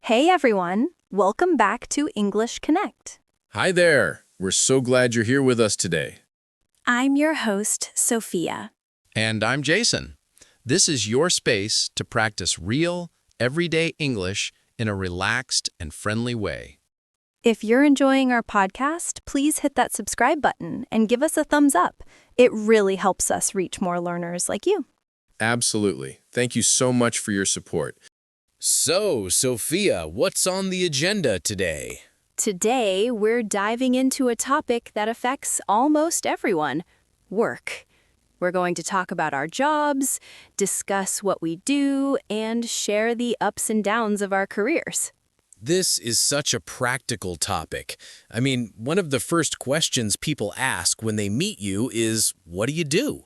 Hey everyone, welcome back to English Connect. Hi there. We're so glad you're here with us today. I'm your host, Sophia. And I'm Jason. This is your space to practice real, everyday English in a relaxed and friendly way. If you're enjoying our podcast, please hit that subscribe button and give us a thumbs up. It really helps us reach more learners like you. Absolutely. Thank you so much for your support. So, Sophia, what's on the agenda today? Today, we're diving into a topic that affects almost everyone, work. We're going to talk about our jobs, discuss what we do, and share the ups and downs of our careers. This is such a practical topic. I mean, one of the first questions people ask when they meet you is, what do you do?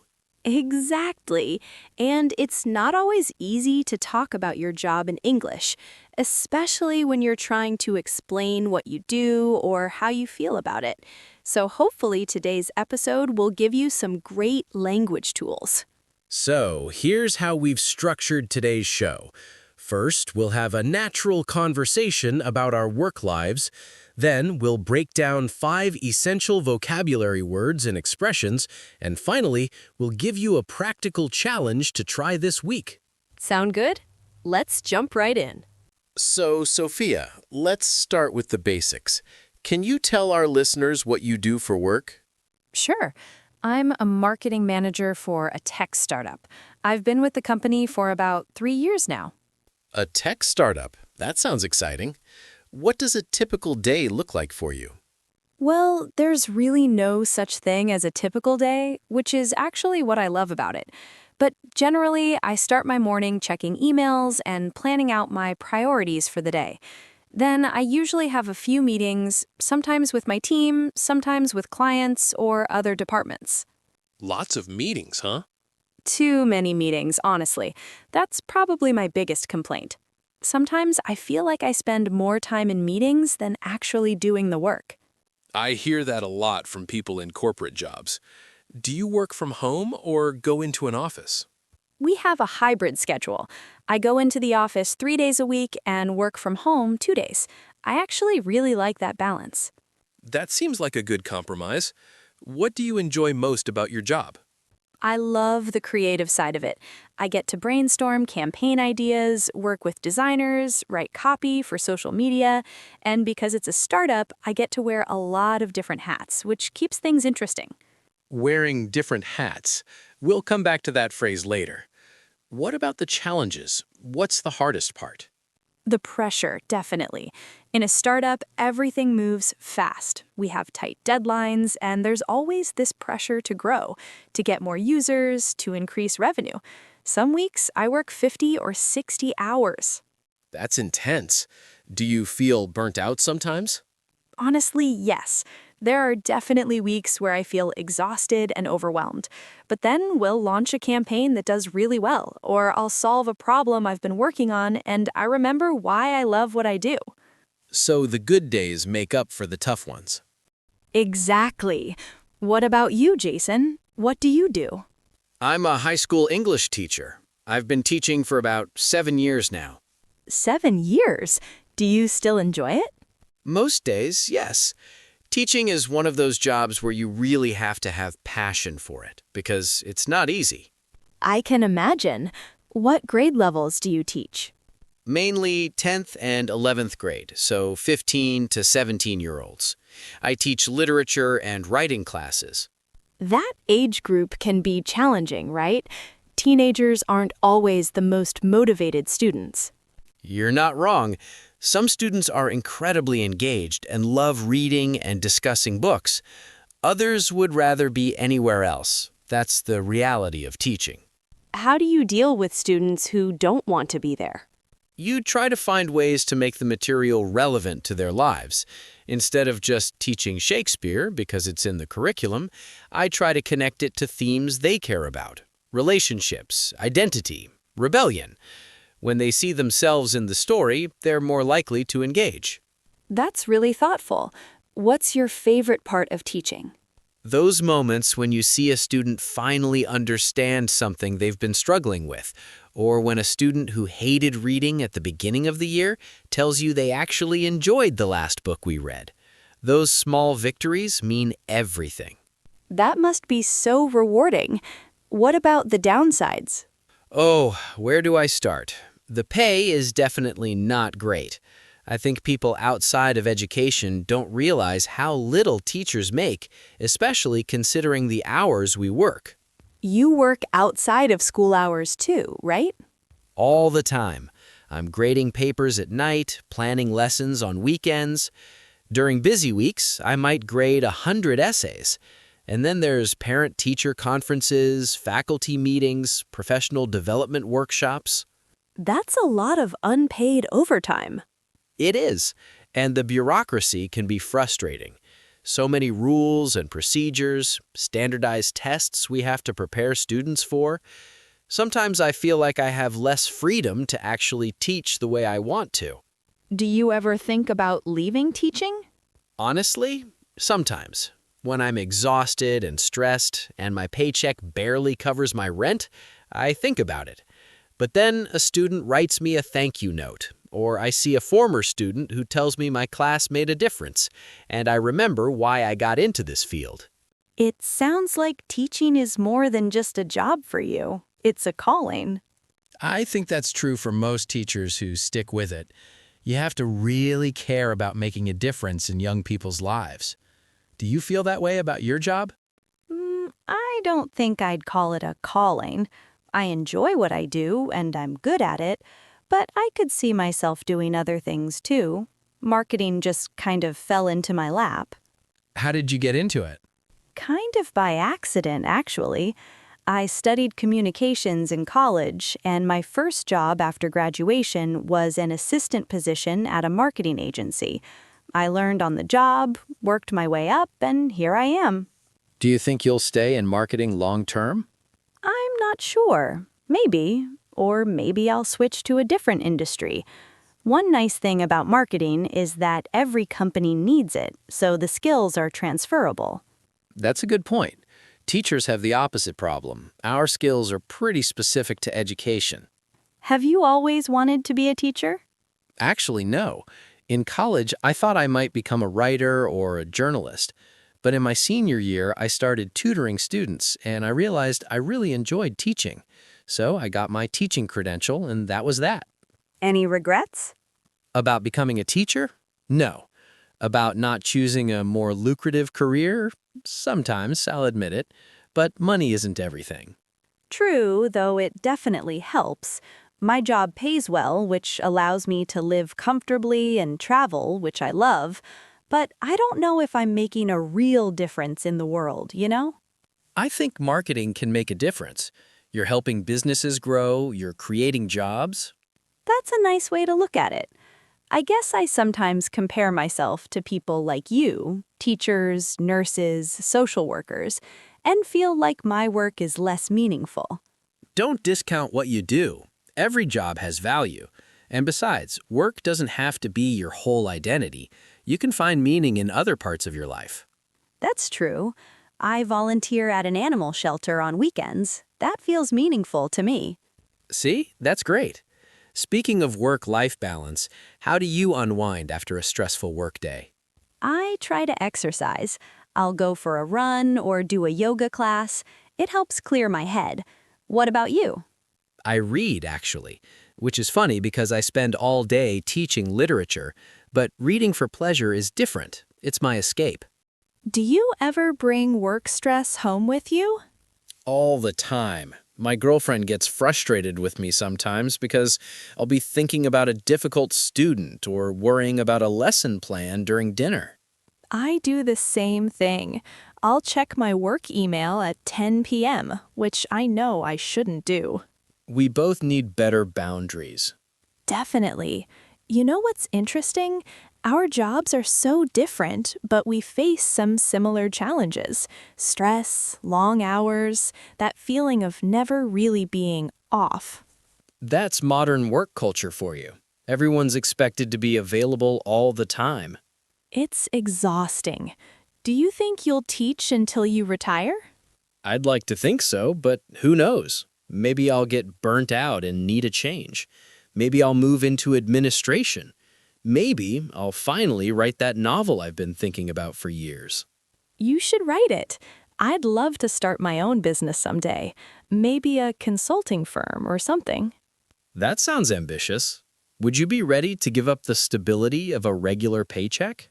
Exactly. And it's not always easy to talk about your job in English, especially when you're trying to explain what you do or how you feel about it. So hopefully today's episode will give you some great language tools. So, here's how we've structured today's show. First, we'll have a natural conversation about our work lives. Then, we'll break down 5 essential vocabulary words and expressions. And finally, we'll give you a practical challenge to try this week. Sound good? Let's jump right in. So, Sophia, let's start with the basics. Can you tell our listeners what you do for work? Sure. I'm a marketing manager for a tech startup. I've been with the company for about 3 years now. A tech startup? That sounds exciting. What does a typical day look like for you? Well, there's really no such thing as a typical day, which is actually what I love about it. But generally, I start my morning checking emails and planning out my priorities for the day. Then I usually have a few meetings, sometimes with my team, sometimes with clients or other departments. Lots of meetings, huh? Too many meetings, honestly. That's probably my biggest complaint. Sometimes I feel like I spend more time in meetings than actually doing the work. I hear that a lot from people in corporate jobs. Do you work from home or go into an office? We have a hybrid schedule. I go into the office 3 days a week and work from home 2 days. I actually really like that balance. That seems like a good compromise. What do you enjoy most about your job? I love the creative side of it. I get to brainstorm campaign ideas, work with designers, write copy for social media, and because it's a startup, I get to wear a lot of different hats, which keeps things interesting. Wearing different hats. We'll come back to that phrase later. What about the challenges? What's the hardest part? The pressure, definitely. In a startup, everything moves fast. We have tight deadlines, and there's always this pressure to grow, to get more users, to increase revenue. Some weeks, I work 50 or 60 hours. That's intense. Do you feel burnt out sometimes? Honestly, yes. There are definitely weeks where I feel exhausted and overwhelmed. But then we'll launch a campaign that does really well, or I'll solve a problem I've been working on and I remember why I love what I do. So the good days make up for the tough ones. Exactly. What about you, Jason? What do you do? I'm a high school English teacher. I've been teaching for about 7 years now. 7 years? Do you still enjoy it? Most days, yes. Teaching is one of those jobs where you really have to have passion for it, because it's not easy. I can imagine. What grade levels do you teach? Mainly 10th and 11th grade, so 15 to 17-year-olds. I teach literature and writing classes. That age group can be challenging, right? Teenagers aren't always the most motivated students. You're not wrong. Some students are incredibly engaged and love reading and discussing books. Others would rather be anywhere else. That's the reality of teaching. How do you deal with students who don't want to be there? You try to find ways to make the material relevant to their lives. Instead of just teaching Shakespeare because it's in the curriculum, I try to connect it to themes they care about: relationships, identity, rebellion. When they see themselves in the story, they're more likely to engage. That's really thoughtful. What's your favorite part of teaching? Those moments when you see a student finally understand something they've been struggling with, or when a student who hated reading at the beginning of the year tells you they actually enjoyed the last book we read. Those small victories mean everything. That must be so rewarding. What about the downsides? Oh, where do I start? The pay is definitely not great. I think people outside of education don't realize how little teachers make, especially considering the hours we work. You work outside of school hours too, right? All the time. I'm grading papers at night, planning lessons on weekends. During busy weeks, I might grade 100 essays. And then there's parent-teacher conferences, faculty meetings, professional development workshops. That's a lot of unpaid overtime. It is, and the bureaucracy can be frustrating. So many rules and procedures, standardized tests we have to prepare students for. Sometimes I feel like I have less freedom to actually teach the way I want to. Do you ever think about leaving teaching? Honestly, sometimes. When I'm exhausted and stressed and my paycheck barely covers my rent, I think about it. But then a student writes me a thank you note, or I see a former student who tells me my class made a difference, and I remember why I got into this field. It sounds like teaching is more than just a job for you. It's a calling. I think that's true for most teachers who stick with it. You have to really care about making a difference in young people's lives. Do you feel that way about your job? I don't think I'd call it a calling. I enjoy what I do, and I'm good at it, but I could see myself doing other things too. Marketing just kind of fell into my lap. How did you get into it? Kind of by accident, actually. I studied communications in college, and my first job after graduation was an assistant position at a marketing agency. I learned on the job, worked my way up, and here I am. Do you think you'll stay in marketing long term? I'm not sure. Maybe. Or maybe I'll switch to a different industry. One nice thing about marketing is that every company needs it, so the skills are transferable. That's a good point. Teachers have the opposite problem. Our skills are pretty specific to education. Have you always wanted to be a teacher? Actually, no. In college, I thought I might become a writer or a journalist. But in my senior year, I started tutoring students, and I realized I really enjoyed teaching. So I got my teaching credential, and that was that. Any regrets? About becoming a teacher? No. About not choosing a more lucrative career? Sometimes, I'll admit it. But money isn't everything. True, though it definitely helps. My job pays well, which allows me to live comfortably and travel, which I love. But I don't know if I'm making a real difference in the world, you know? I think marketing can make a difference. You're helping businesses grow, you're creating jobs. That's a nice way to look at it. I guess I sometimes compare myself to people like you, teachers, nurses, social workers, and feel like my work is less meaningful. Don't discount what you do. Every job has value. And besides, work doesn't have to be your whole identity. You can find meaning in other parts of your life. That's true. I volunteer at an animal shelter on weekends. That feels meaningful to me. See? That's great. Speaking of work-life balance, how do you unwind after a stressful workday? I try to exercise. I'll go for a run or do a yoga class. It helps clear my head. What about you? I read, actually, which is funny because I spend all day teaching literature, but reading for pleasure is different. It's my escape. Do you ever bring work stress home with you? All the time. My girlfriend gets frustrated with me sometimes because I'll be thinking about a difficult student or worrying about a lesson plan during dinner. I do the same thing. I'll check my work email at 10 p.m., which I know I shouldn't do. We both need better boundaries. Definitely. You know what's interesting? Our jobs are so different, but we face some similar challenges. Stress, long hours, that feeling of never really being off. That's modern work culture for you. Everyone's expected to be available all the time. It's exhausting. Do you think you'll teach until you retire? I'd like to think so, but who knows? Maybe I'll get burnt out and need a change. Maybe I'll move into administration. Maybe I'll finally write that novel I've been thinking about for years. You should write it. I'd love to start my own business someday. Maybe a consulting firm or something. That sounds ambitious. Would you be ready to give up the stability of a regular paycheck?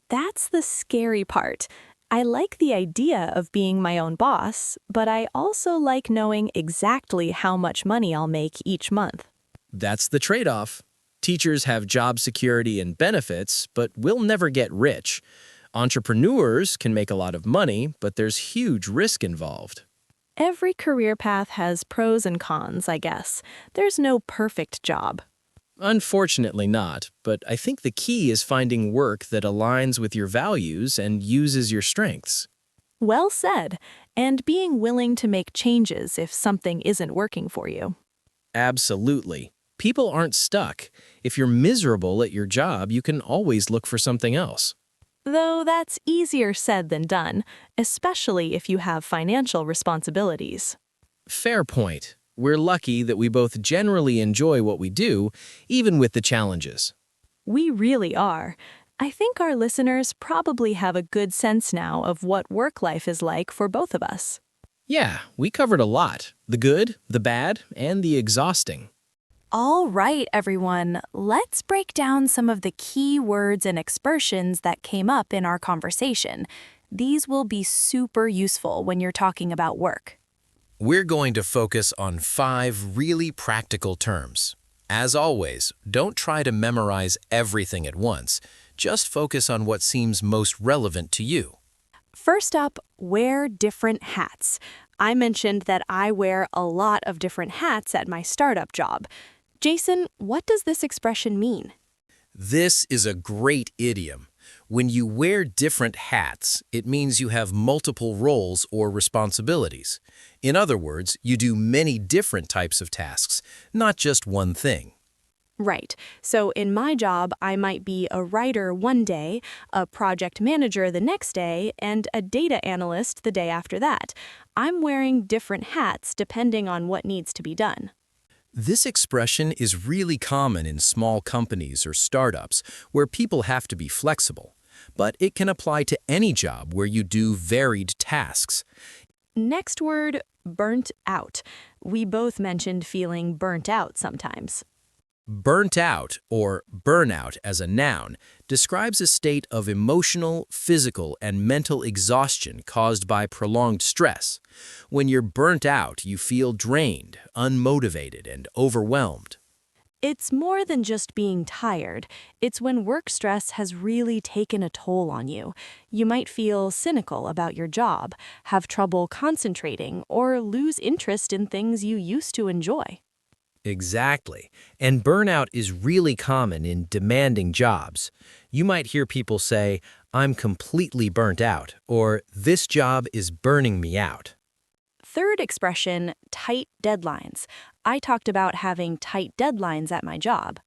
That's the scary part. I like the idea of being my own boss, but I also like knowing exactly how much money I'll make each month. That's the trade-off. Teachers have job security and benefits, but we'll never get rich. Entrepreneurs can make a lot of money, but there's huge risk involved. Every career path has pros and cons, I guess. There's no perfect job. Unfortunately not, but I think the key is finding work that aligns with your values and uses your strengths. Well said, and being willing to make changes if something isn't working for you. Absolutely. People aren't stuck. If you're miserable at your job, you can always look for something else. Though that's easier said than done, especially if you have financial responsibilities. Fair point. We're lucky that we both generally enjoy what we do, even with the challenges. We really are. I think our listeners probably have a good sense now of what work life is like for both of us. Yeah, we covered a lot. The good, the bad, and the exhausting. All right, everyone, let's break down some of the key words and expressions that came up in our conversation. These will be super useful when you're talking about work. We're going to focus on 5 really practical terms. As always, don't try to memorize everything at once. Just focus on what seems most relevant to you. First up, wear different hats. I mentioned that I wear a lot of different hats at my startup job. Jason, what does this expression mean? This is a great idiom. When you wear different hats, it means you have multiple roles or responsibilities. In other words, you do many different types of tasks, not just one thing. Right. So in my job, I might be a writer one day, a project manager the next day, and a data analyst the day after that. I'm wearing different hats depending on what needs to be done. This expression is really common in small companies or startups where people have to be flexible, but it can apply to any job where you do varied tasks. Next word, burnt out. We both mentioned feeling burnt out sometimes. Burnt out, or burnout as a noun, describes a state of emotional, physical, and mental exhaustion caused by prolonged stress. When you're burnt out, you feel drained, unmotivated, and overwhelmed. It's more than just being tired. It's when work stress has really taken a toll on you. You might feel cynical about your job, have trouble concentrating, or lose interest in things you used to enjoy. Exactly. And burnout is really common in demanding jobs. You might hear people say, "I'm completely burnt out," or "This job is burning me out." Third expression, tight deadlines. I talked about having tight deadlines at my job.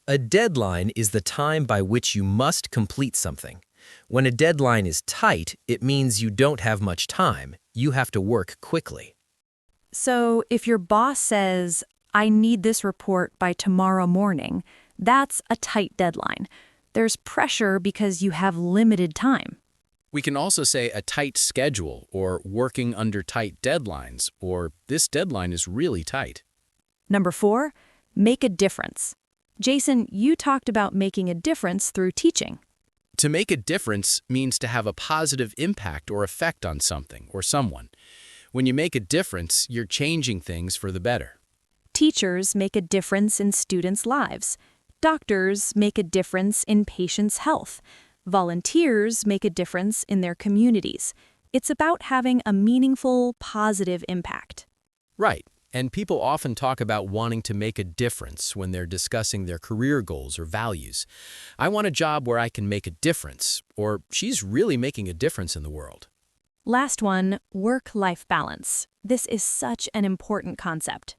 A deadline is the time by which you must complete something. When a deadline is tight, it means you don't have much time. You have to work quickly. So if your boss says, I need this report by tomorrow morning, that's a tight deadline. There's pressure because you have limited time. We can also say a tight schedule or working under tight deadlines or this deadline is really tight. Number 4, make a difference. Jason, you talked about making a difference through teaching. To make a difference means to have a positive impact or effect on something or someone. When you make a difference, you're changing things for the better. Teachers make a difference in students' lives. Doctors make a difference in patients' health. Volunteers make a difference in their communities. It's about having a meaningful, positive impact. Right. And people often talk about wanting to make a difference when they're discussing their career goals or values. I want a job where I can make a difference, or she's really making a difference in the world. Last one, work-life balance. This is such an important concept.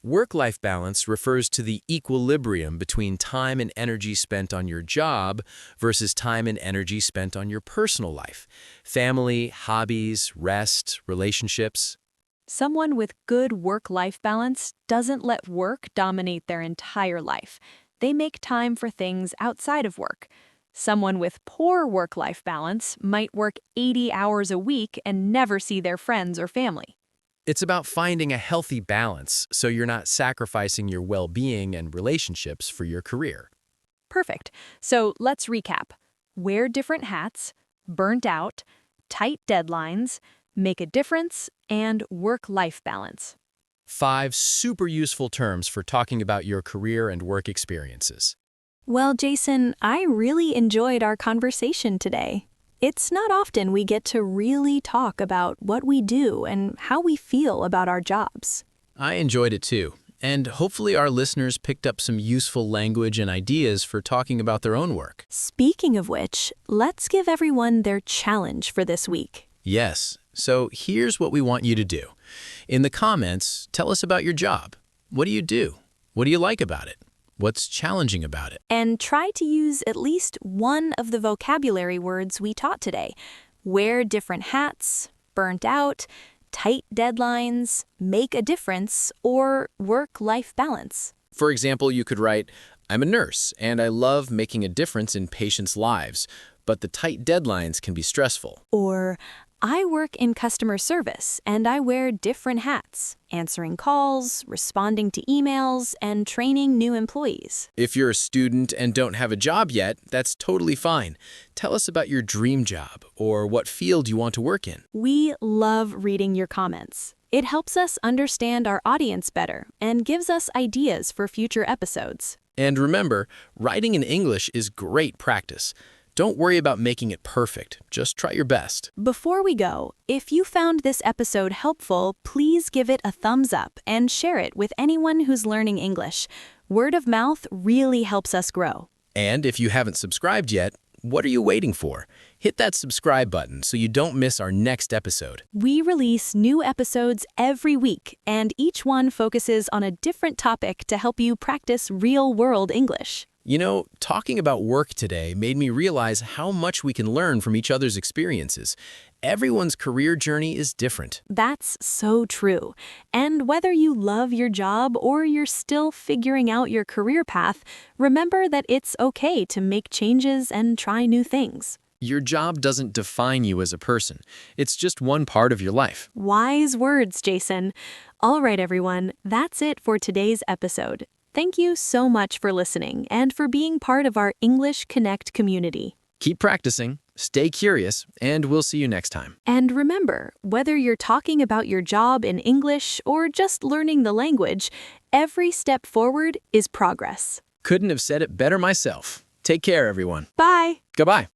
Work-life balance refers to the equilibrium between time and energy spent on your job versus time and energy spent on your personal life. Family, hobbies, rest, relationships. Someone with good work-life balance doesn't let work dominate their entire life. They make time for things outside of work. Someone with poor work-life balance might work 80 hours a week and never see their friends or family. It's about finding a healthy balance so you're not sacrificing your well-being and relationships for your career. Perfect. So let's recap. Wear different hats, burnt out, tight deadlines, make a difference, and work-life balance. 5 super useful terms for talking about your career and work experiences. Well, Jason, I really enjoyed our conversation today. It's not often we get to really talk about what we do and how we feel about our jobs. I enjoyed it too, and hopefully our listeners picked up some useful language and ideas for talking about their own work. Speaking of which, let's give everyone their challenge for this week. Yes, so here's what we want you to do. In the comments, tell us about your job. What do you do? What do you like about it? What's challenging about it? And try to use at least one of the vocabulary words we taught today. Wear different hats, burnt out, tight deadlines, make a difference, or work-life balance. For example, you could write, I'm a nurse and I love making a difference in patients' lives, but the tight deadlines can be stressful. Or, I work in customer service and I wear different hats, answering calls, responding to emails, and training new employees. If you're a student and don't have a job yet, that's totally fine. Tell us about your dream job or what field you want to work in. We love reading your comments. It helps us understand our audience better and gives us ideas for future episodes. And remember, writing in English is great practice. Don't worry about making it perfect. Just try your best. Before we go, if you found this episode helpful, please give it a thumbs up and share it with anyone who's learning English. Word of mouth really helps us grow. And if you haven't subscribed yet, what are you waiting for? Hit that subscribe button so you don't miss our next episode. We release new episodes every week, and each one focuses on a different topic to help you practice real-world English. You know, talking about work today made me realize how much we can learn from each other's experiences. Everyone's career journey is different. That's so true. And whether you love your job or you're still figuring out your career path, remember that it's okay to make changes and try new things. Your job doesn't define you as a person. It's just one part of your life. Wise words, Jason. All right, everyone, that's it for today's episode. Thank you so much for listening and for being part of our English Connect community. Keep practicing, stay curious, and we'll see you next time. And remember, whether you're talking about your job in English or just learning the language, every step forward is progress. Couldn't have said it better myself. Take care, everyone. Bye! Goodbye.